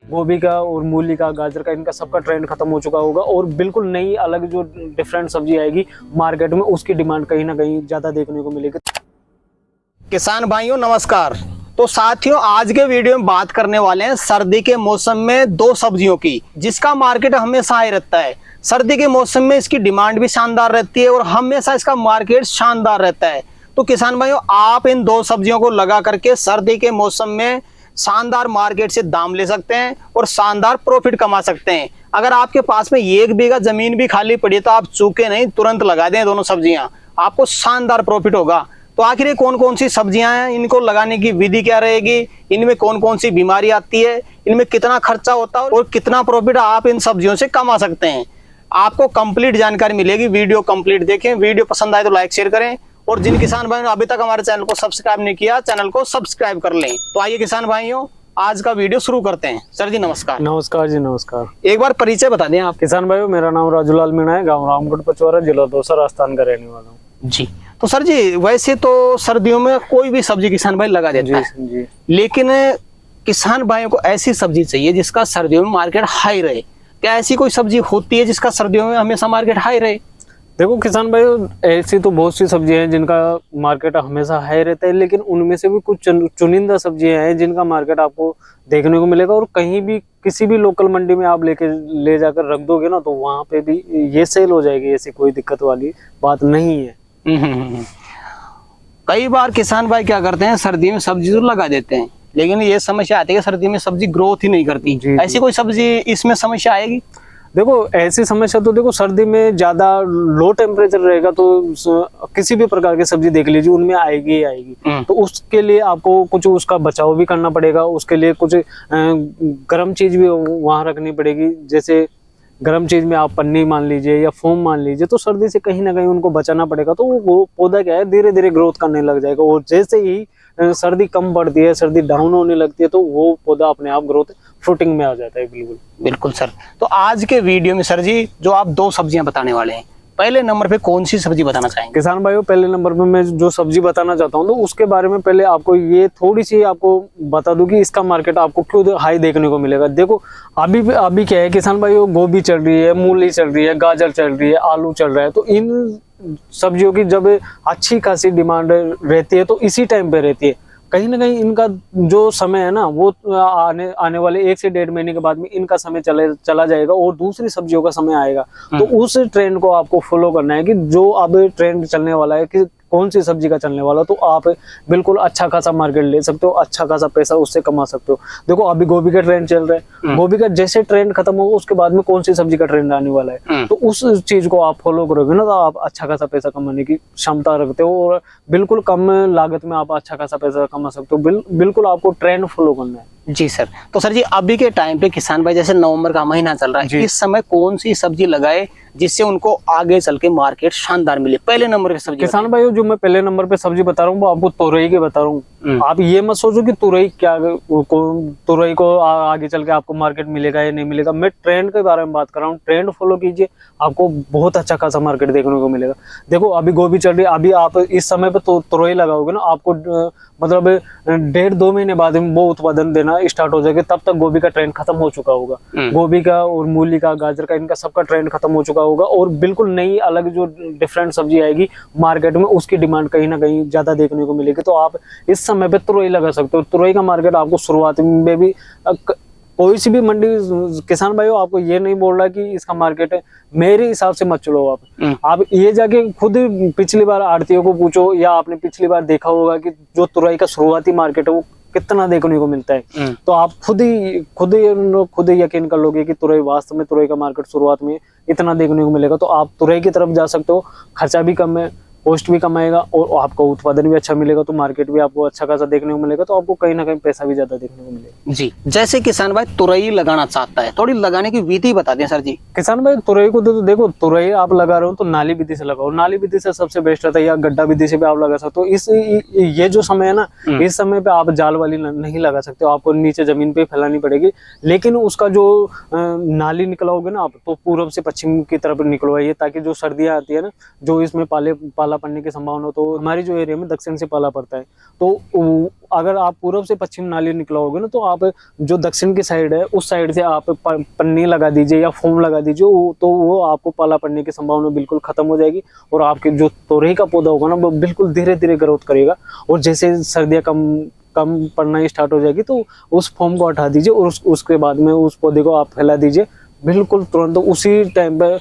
गोभी का और मूली का, गाजर का, इनका सबका ट्रेंड खत्म हो चुका होगा और बिल्कुल नई अलग जो डिफरेंट सब्जी आएगी मार्केट में, उसकी डिमांड कहीं ना कहीं ज्यादा देखने को मिलेगी। किसान भाइयों नमस्कार। तो साथियों, आज के वीडियो में बात करने वाले हैं सर्दी के मौसम में दो सब्जियों की, जिसका मार्केट हमेशा हाई रहता है। सर्दी के मौसम में इसकी डिमांड भी शानदार रहती है और हमेशा इसका मार्केट शानदार रहता है। तो किसान भाइयों, आप इन दो सब्जियों को लगा करके सर्दी के मौसम में शानदार मार्केट से दाम ले सकते हैं और शानदार प्रॉफिट कमा सकते हैं। अगर आपके पास में 1 बीघा जमीन भी खाली पड़ी है तो आप चूके नहीं, तुरंत लगा दें दोनों सब्जियां, आपको शानदार प्रॉफिट होगा। तो आखिर ये कौन कौन सी सब्जियां हैं, इनको लगाने की विधि क्या रहेगी, इनमें कौन कौन सी बीमारी आती है, इनमें कितना खर्चा होता है और कितना प्रॉफिट आप इन सब्जियों से कमा सकते हैं, आपको कंप्लीट जानकारी मिलेगी। वीडियो कंप्लीट देखें। वीडियो पसंद आए तो लाइक शेयर करें और जिन किसान भाइयों ने अभी तक हमारे चैनल को सब्सक्राइब नहीं किया, चैनल को सब्सक्राइब कर लें। तो आइए किसान भाइयों, आज का वीडियो शुरू करते हैं। सर जी नमस्कार। नमस्कार जी, नमस्कार। एक बार परिचय बता दें आप। किसान भाइयों, मेरा नाम राजूलाल मीणा है, गाँव रामगढ़ पचवारा, जिला दौसा, राजस्थान का रहने वाला हूँ जी। तो सर जी, वैसे तो सर्दियों में कोई भी सब्जी किसान भाई लगा देता है जी। लेकिन किसान भाइयों को ऐसी सब्जी चाहिए जिसका सर्दियों में मार्केट हाई रहे। क्या ऐसी कोई सब्जी होती है जिसका सर्दियों में हमेशा मार्केट हाई रहे? देखो किसान भाइयों, ऐसी तो बहुत सी सब्जियां हैं जिनका मार्केट हमेशा हाई रहता है, लेकिन उनमें से भी कुछ चुनिंदा सब्जियां हैं जिनका मार्केट आपको देखने को मिलेगा। और कहीं भी किसी भी लोकल मंडी में आप ले जाकर रख दोगे ना, तो वहां पे भी ये सेल हो जाएगी, ऐसी कोई दिक्कत वाली बात नहीं है। कई बार किसान भाई क्या करते हैं, सर्दी में सब्जी तो लगा देते हैं, लेकिन ये समस्या आती है कि सर्दी में सब्जी ग्रोथ ही नहीं करती। ऐसी कोई सब्जी इसमें समस्या आएगी? देखो ऐसी समस्या तो देखो, सर्दी में ज्यादा लो टेम्परेचर रहेगा तो किसी भी प्रकार की सब्जी देख लीजिए उनमें आएगी ही आएगी। तो उसके लिए आपको कुछ उसका बचाव भी करना पड़ेगा, उसके लिए कुछ गर्म चीज भी वहां रखनी पड़ेगी। जैसे गर्म चीज में आप पन्नी मान लीजिए या फोम मान लीजिए, तो सर्दी से कहीं ना कहीं उनको बचाना पड़ेगा। तो वो पौधा क्या है, धीरे धीरे ग्रोथ करने लग जाएगा और जैसे ही सर्दी कम पड़ती है, सर्दी डाउन होने लगती है, तो वो पौधा अपने आप ग्रोथ फ्रूटिंग में आ जाता है। बिल्कुल बिल्कुल सर। तो आज के वीडियो में सर जी जो आप दो सब्जियां बताने वाले हैं, पहले नंबर पे कौन सी सब्जी बताना चाहेंगे? किसान भाइयों, पहले नंबर पे मैं जो सब्जी बताना चाहता हूँ, तो उसके बारे में पहले आपको ये थोड़ी सी आपको बता दूं कि इसका मार्केट आपको क्यों हाई देखने को मिलेगा। देखो अभी क्या है किसान भाइयों, गोभी चल रही है, मूली चल रही है, गाजर चल रही है, आलू चल रहा है। तो इन सब्जियों की जब अच्छी खासी डिमांड रहती है तो इसी टाइम पे रहती है। कहीं ना कहीं इनका जो समय है ना, वो आने वाले 1 से 1.5 महीने के बाद में इनका समय चला जाएगा और दूसरी सब्जियों का समय आएगा। तो उस ट्रेंड को आपको फॉलो करना है कि जो अब ट्रेंड चलने वाला है कि कौन सी सब्जी का चलने वाला, तो आप बिल्कुल अच्छा खासा मार्केट ले सकते हो, अच्छा खासा पैसा उससे कमा सकते हो। देखो अभी गोभी का ट्रेंड चल रहा है, गोभी का जैसे ट्रेंड खत्म होगा उसके बाद में कौन सी सब्जी का ट्रेंड आने वाला है, तो उस चीज को आप फॉलो करोगे ना, तो आप अच्छा खासा पैसा कमाने की क्षमता रखते हो और बिल्कुल कम लागत में आप अच्छा खासा पैसा कमा सकते हो। बिल्कुल आपको ट्रेंड फॉलो करना है। जी सर। तो सर जी, अभी के टाइम पे किसान भाई, जैसे नवंबर का महीना चल रहा है, इस समय कौन सी सब्जी लगाए जिससे उनको आगे चल के मार्केट शानदार मिले? पहले नंबर की सब्जी किसान भाइयों, जो मैं पहले नंबर पे सब्जी बता रहा हूँ वो आपको तुरई की बता रहा हूँ। आप ये मत सोचो कि तुरई को आगे चल के आपको मार्केट मिलेगा या नहीं मिलेगा। मैं ट्रेंड के बारे में बात कर रहा हूँ। ट्रेंड फॉलो कीजिए, आपको बहुत अच्छा खासा मार्केट देखने को मिलेगा। देखो अभी गोभी चल रही है, अभी आप इस समय पे तुरई लगाओगे ना, आपको मतलब 1.5-2 महीने बाद वो उत्पादन देना स्टार्ट हो जाएगा। तब तक गोभी का ट्रेंड खत्म हो चुका होगा। गोभी का और मूली का, गाजर का, इनका सबका ट्रेंड खत्म हो चुका होगा और बिल्कुल नई अलग जो डिफरेंट सब्जी आएगी मार्केट में, उसकी डिमांड कहीं ना कहीं ज्यादा देखने को मिलेगी। तो आप इस समय पे तुरई लगा सकते हो। तुरई का मार्केट आपको शुरुआत में भी कोई सी भी मंडी, किसान भाइयों आपको ये नहीं बोल रहा कि इसका मार्केट है, मेरे हिसाब से मत चलो। आप ये जाके खुद पिछली बार आड़तियों को पूछो या आपने पिछली बार देखा होगा कि जो तुरई का शुरुआती मार्केट है वो कितना देखने को मिलता है। तो आप खुद ही यकीन कर लोगे कि तुरई वास्तव में तुरई का मार्केट शुरुआत में इतना देखने को मिलेगा। तो आप तुरई की तरफ जा सकते हो, खर्चा भी कम है, कॉस्ट भी कम आएगा और आपको उत्पादन भी अच्छा मिलेगा, तो मार्केट भी आपको अच्छा खासा देखने को मिलेगा। तो आपको कहीं ना कहीं पैसा भी ज्यादा देखने को मिलेगा। जी। जैसे किसान भाई तुरई लगाना चाहता है, थोड़ी लगाने की विधि बता दें सर जी। किसान भाई तुरई को तो देखो, तुरई आप लगा रहे हो तो नाली विधि से लगाओ। नाली विधि से सबसे बेस्ट रहता है, या गड्ढा विधि से भी आप लगा सकते हो। ये जो समय है ना, इस समय पे आप जाल वाली नहीं लगा सकते हो, आपको नीचे जमीन पे फैलानी पड़ेगी। लेकिन उसका जो नाली निकलाओगे ना आप, तो पूर्व से पश्चिम की तरफ निकलवाइए, ताकि जो सर्दियां आती है ना, जो इसमें पाला पाला पड़ने की संभावना हो, तो हमारी जो एरिया में दक्षिण से पाला पड़ता है, तो अगर आप पूर्व से पश्चिम नाली निकलाओगे ना, तो आप जो दक्षिण की साइड है उस साइड से आप पन्नी लगा दीजिए या फोम लगा दीजिए, तो वो आपको पाला पड़ने की संभावना बिल्कुल खत्म हो जाएगी और आपके जो तोरई का पौधा होगा ना वो बिल्कुल धीरे धीरे ग्रोथ करेगा। और जैसे सर्दियाँ कम पड़ना स्टार्ट हो जाएगी तो उस फॉर्म को हटा दीजिए और उसके बाद में उस पौधे को आप फैला दीजिए, बिल्कुल तुरंत उसी टाइम पर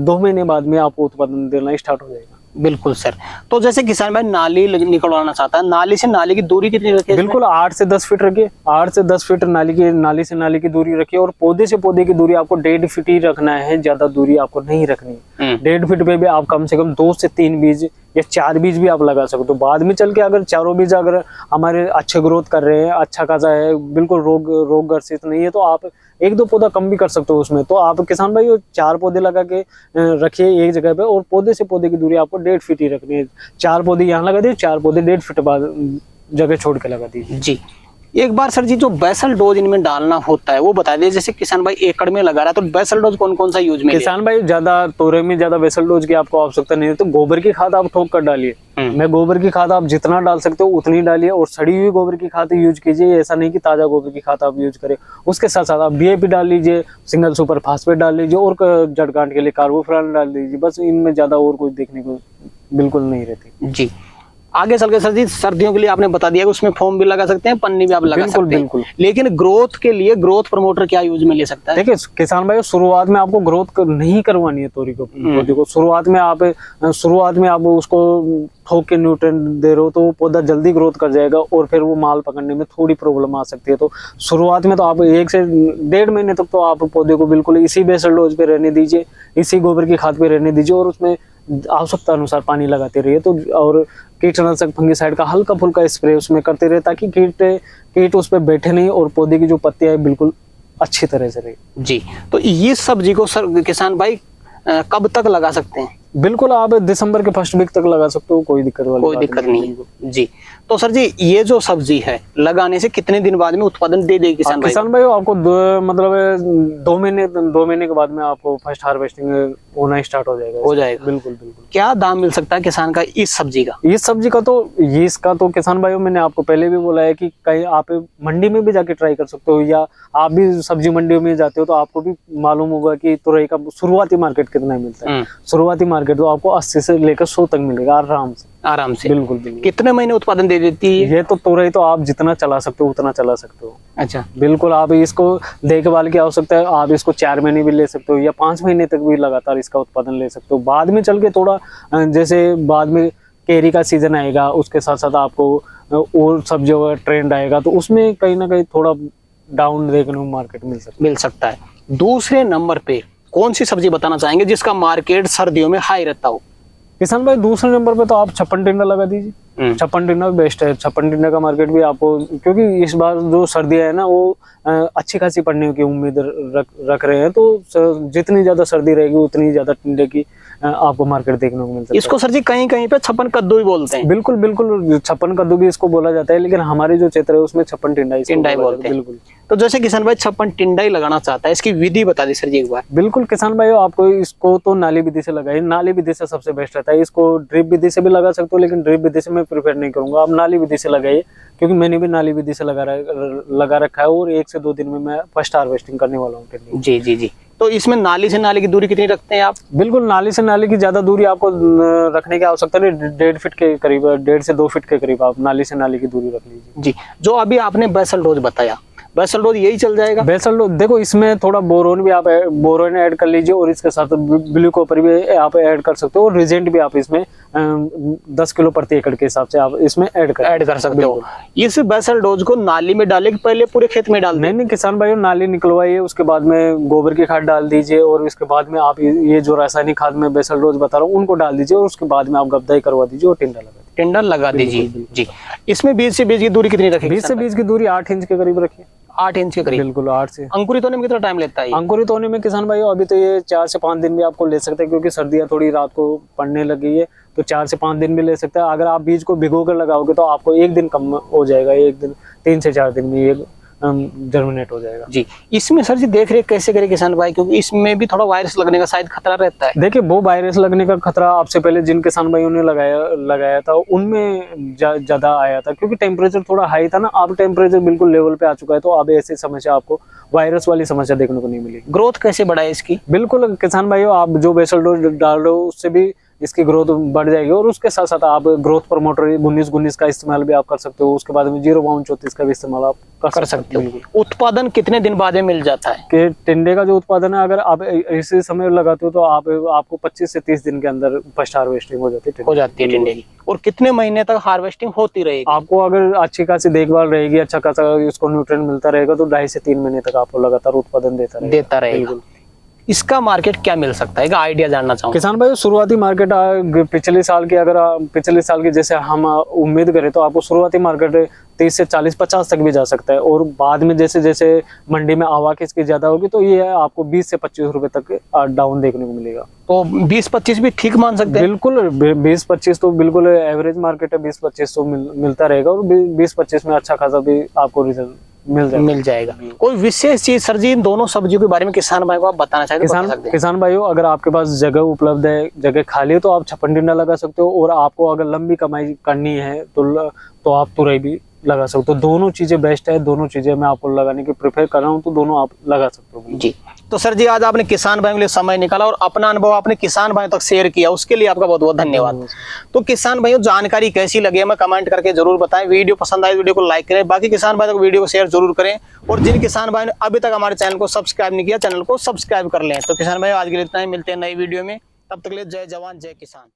2 महीने बाद में आपको उत्पादन देना स्टार्ट हो जाएगा। बिल्कुल सर। तो जैसे किसान भाई नाली निकलवाना चाहता है, नाली से नाली की दूरी कितनी रखिए? बिल्कुल 8 से 10 फीट रखिए, 8 से 10 फीट नाली से नाली की दूरी रखिए। और पौधे से पौधे की दूरी आपको 1.5 फीट ही रखना है, ज्यादा दूरी आपको नहीं रखनी है। 1.5 फीट पे भी आप कम से कम 2 से 3 बीज या 4 बीज भी आप लगा सकते हो। बाद में चल के अगर चारों बीज अगर हमारे अच्छे ग्रोथ कर रहे हैं, अच्छा खासा है, बिल्कुल रोग ग्रसित नहीं है, तो आप 1-2 पौधा कम भी कर सकते हो उसमें। तो आप किसान भाई 4 पौधे लगा के रखिए एक जगह पे, और पौधे से पौधे की दूरी आपको 1.5 फीट ही रखनी है। 4 पौधे यहाँ लगा दीजिए, 4 पौधे 1.5 फीट बाद जगह छोड़ के लगा दीजिए। जी, एक बार सर जी जो बेसल डोज इनमें डालना होता है वो बता दीजिए। जैसे किसान भाई एकड़ में लगा रहा है तो बेसल डोज कौन कौन सा यूज में? किसान भाई ज्यादा तोरई में ज्यादा बेसल डोज की आपको आवश्यकता नहीं है, तो गोबर की खाद आप ठोक कर डालिए। मैं गोबर की खाद आप जितना डाल सकते हो उतनी डालिए, और सड़ी हुई गोबर की खाद यूज कीजिए। ऐसा नहीं कि ताजा गोबर की खाद आप यूज करें। उसके साथ साथ आप DAP डाल लीजिए, सिंगल सुपर फास्फेट डाल लीजिए, और जड़ गांठ के लिए कार्बोफ्यूरॉन डाल दीजिए। बस इनमें ज्यादा और कोई देखने को बिल्कुल नहीं रहती। जी, आगे चल के सर जी सर्दियों के लिए आपने बता दिया कि उसमें फोम भी लगा सकते हैं, पन्नी भी आप लगा सकते हैं। बिल्कुल। लेकिन ग्रोथ के लिए ग्रोथ प्रमोटर क्या यूज में ले सकता है? देखिए किसान भाई, शुरुआत में आपको ग्रोथ नहीं करवानी है तोरी को, पौधे को। शुरुआत में आप उसको ठोक के न्यूट्रिएंट दे रहे हो तो पौधा जल्दी ग्रोथ कर जाएगा, और फिर वो माल पकड़ने में थोड़ी प्रॉब्लम आ सकती है। तो शुरुआत में तो आप 1 से 1.5 महीने तक तो आप पौधे को बिल्कुल इसी बेसल डोज पे रहने दीजिए, इसी गोबर की खाद पे रहने दीजिए, और उसमें आवश्यकता अनुसार पानी लगाते रहिए। तो और कीटनाशक फंगिसाइड का हल्का फुल्का स्प्रे उसमें करते रहे, ताकि कीट उस पर बैठे नहीं और पौधे की जो पत्तियां है बिल्कुल अच्छी तरह से रहे। जी, तो ये सब्जी को सर किसान भाई कब तक लगा सकते हैं? बिल्कुल, आप दिसंबर के फर्स्ट वीक तक लगा सकते हो, कोई दिक्कत नहीं है। जी, तो सर जी ये जो सब्जी है लगाने से कितने दिन बाद में उत्पादन दे देगी किसान भाई? आपको मतलब 2 महीने के बाद में आपको फर्स्ट हार्वेस्टिंग होना स्टार्ट हो जाएगा। बिल्कुल। क्या दाम मिल सकता है किसान का इस सब्जी का? इस सब्जी का तो इसका तो किसान भाइयों, मैंने आपको पहले भी बोला है कि कहीं आप मंडी में भी जाके ट्राई कर सकते हो, या आप भी सब्जी मंडी में जाते हो तो आपको भी मालूम होगा कि तुरई का शुरुआती मार्केट कितना मिलता है। शुरुआती मार्केट तो आपको 80 से लेकर 100 तक मिलेगा आराम से। बिल्कुल। कितने महीने उत्पादन दे देती है ये तो तुरई? तो आप जितना चला सकते हो उतना चला सकते हो। अच्छा, बिल्कुल। आप इसको देखभाल की आवश्यकता है, आप इसको 4 महीने भी ले सकते हो, या 5 महीने तक भी लगातार इसका उत्पादन ले सकते हो। बाद में चल के थोड़ा, जैसे बाद में केरी का सीजन आएगा, उसके साथ साथ आपको और सब्जियों का ट्रेंड आएगा, तो उसमें कहीं ना कहीं थोड़ा डाउन देखने को मार्केट मिल सकता है। दूसरे नंबर पे कौन सी सब्जी बताना चाहेंगे जिसका मार्केट सर्दियों में हाई रहता हो? किसान भाई दूसरे नंबर पे तो आप छप्पन टिंडा लगा दीजिए। छप्पन टिंडा बेस्ट है। छप्पन टिंडा का मार्केट भी आपको, क्योंकि इस बार जो सर्दियां है ना वो अच्छी खासी पड़ने की उम्मीद रख रहे हैं, तो जितनी ज्यादा सर्दी रहेगी उतनी ज्यादा टिंडे की आपको मार्केट देखने को मिल सकता है। इसको सर जी कहीं पे छप्पन कद्दू भी बोलते हैं। बिल्कुल, छप्पन कद्दू भी इसको बोला जाता है, लेकिन हमारे जो क्षेत्र है उसमें छप्पन टिंडा ही बोलते हैं। बिल्कुल। तो जैसे किसान भाई छप्पन टिंडा ही लगाना चाहता है, इसकी विधि बता दी सर जी एक बार। बिल्कुल किसान भाई, आपको इसको तो नाली विधि से लगाइए। नाली विधि से सबसे बेस्ट रहता है। इसको ड्रिप विधि से भी लगा सकते हो, लेकिन ड्रिप विधि से मैं प्रेफर नहीं करूंगा। आप नाली विधि से लगाइए, क्योंकि मैंने भी नाली विधि से लगा रखा है, और 1 से 2 दिन में मैं फर्स्ट हार्वेस्टिंग करने वाला हूँ। जी। तो इसमें नाली से नाली की दूरी कितनी रखते हैं आप? बिल्कुल, नाली से नाली की ज्यादा दूरी आपको रखने की आवश्यकता नहीं। 1.5 फीट के करीब, 1.5 से 2 फीट के करीब आप नाली से नाली की दूरी रख लीजिए। जी, जो अभी आपने बेसल डोज बताया, बेसल डोज यही चल जाएगा? बेसल डोज देखो, इसमें थोड़ा बोरोन भी आप बोरोन ऐड कर लीजिए, और इसके साथ ब्लू कॉपर भी आप ऐड कर सकते हो, और रिजेंट भी आप इसमें 10 किलो प्रति एकड़ के हिसाब से आप इसमें ऐड कर सकते हो। इस बेसल डोज को नाली में डाले कि पहले पूरे खेत में डाल? नहीं, किसान भाइयों, नाली निकलवाइए, उसके बाद में गोबर की खाद डाल दीजिए, और इसके बाद में आप ये जो रासायनिक खाद में बेसल डोज बता रहा हूँ उनको डाल दीजिए, और उसके बाद में आप गबदाई करवा दीजिए और टिंडा लगा दीजिए। जी, इसमें बीज से बीज की दूरी कितनी रखें? बीज से बीज की दूरी 8 इंच के करीब रखिए। 8 इंच के करीब? बिल्कुल, 8 से। अंकुरित होने में कितना टाइम लेता है? अंकुरित होने में किसान भाइयों अभी तो ये 4 से 5 दिन भी आपको ले सकते हैं, क्योंकि सर्दियां थोड़ी रात को पड़ने लगी है, तो 4 से 5 दिन भी ले सकता है। अगर आप बीज को भिगो कर लगाओगे तो आपको 1 दिन कम हो जाएगा। 1 दिन, 3 से 4 दिन में ये जर्मिनेट हो जाएगा। जी, इसमें सर जी देख रेख कैसे करें किसान भाई, क्योंकि इसमें भी थोड़ा वायरस लगने का शायद खतरा रहता है। देखिए वो वायरस लगने का खतरा आपसे पहले जिन किसान भाइयों ने लगाया था उनमें ज्यादा आया था, क्योंकि टेम्परेचर थोड़ा हाई था ना। अब टेम्परेचर बिल्कुल लेवल पे आ चुका है, तो अब ऐसी समस्या आपको वायरस वाली समस्या देखने को नहीं मिलेगी। ग्रोथ कैसे बढ़ाए इसकी? बिल्कुल किसान भाइयों, आप जो बेसल डोज डाल रहे हो उससे भी इसकी ग्रोथ बढ़ जाएगी, और उसके साथ साथ आप ग्रोथ प्रमोटर 19-19 का इस्तेमाल भी आप कर सकते हो। उसके बाद में 0-32-34 का भी इस्तेमाल आप कर सकते हो। उत्पादन कितने दिन बाद में मिल जाता है? कि टिंडे का जो उत्पादन है, अगर आप इसी समय लगाते हो तो आपको 25 से 30 दिन के अंदर फर्स्ट हार्वेस्टिंग हो जाती है टिंडे की। और कितने महीने तक हार्वेस्टिंग होती रहेगी? आपको अगर अच्छी खासी देखभाल रहेगी, अच्छा खासा इसको न्यूट्रिएंट मिलता रहेगा, तो 2.5 से 3 महीने तक आपको लगातार उत्पादन देता रहेगा। इसका मार्केट क्या मिल सकता है, आइडिया जानना चाहूँगा। किसान भाई शुरुआती मार्केट पिछले साल की जैसे हम उम्मीद करें तो आपको शुरुआती मार्केट 30 से 40-50 तक भी जा सकता है, और बाद में जैसे जैसे मंडी में आवक इसकी ज्यादा होगी तो ये आपको 20 से 25 रुपए तक डाउन देखने को मिलेगा। तो 20-25 भी ठीक मान सकते हैं? बिल्कुल 20-25 तो बिल्कुल एवरेज मार्केट है, 20-25 तो मिलता रहेगा, और 20-25 में अच्छा खासा भी आपको रिजल्ट मिल जाएगा। कोई विशेष चीज सर जी इन दोनों सब्जियों के बारे में किसान भाई को आप बताना चाहते हैं? किसान भाइयों, अगर आपके पास जगह उपलब्ध है, जगह खाली है, तो आप छप्पन टिंडा लगा सकते हो, और आपको अगर लंबी कमाई करनी है तो आप तुरई भी लगा सकते हो। दोनों चीजें बेस्ट है, दोनों चीजें मैं आपको लगाने की प्रेफर कर रहा हूँ, तो दोनों आप लगा सकते हो। जी, तो सर जी आज आपने किसान भाइयों के लिए समय निकाला और अपना अनुभव आपने किसान भाइयों तक शेयर किया, उसके लिए आपका बहुत बहुत धन्यवाद। तो किसान भाइयों, जानकारी कैसी लगी हमें कमेंट करके जरूर बताएं। वीडियो पसंद आए वीडियो को लाइक करें, बाकी किसान भाइयों को वीडियो को शेयर जरूर करें, और जिन किसान भाइयों ने अभी तक हमारे चैनल को सब्सक्राइब नहीं किया, चैनल को सब्सक्राइब कर लें। तो किसान भाइयों आज के लिए इतना ही, मिलते हैं नई वीडियो में, तब तक के लिए जय जवान जय किसान।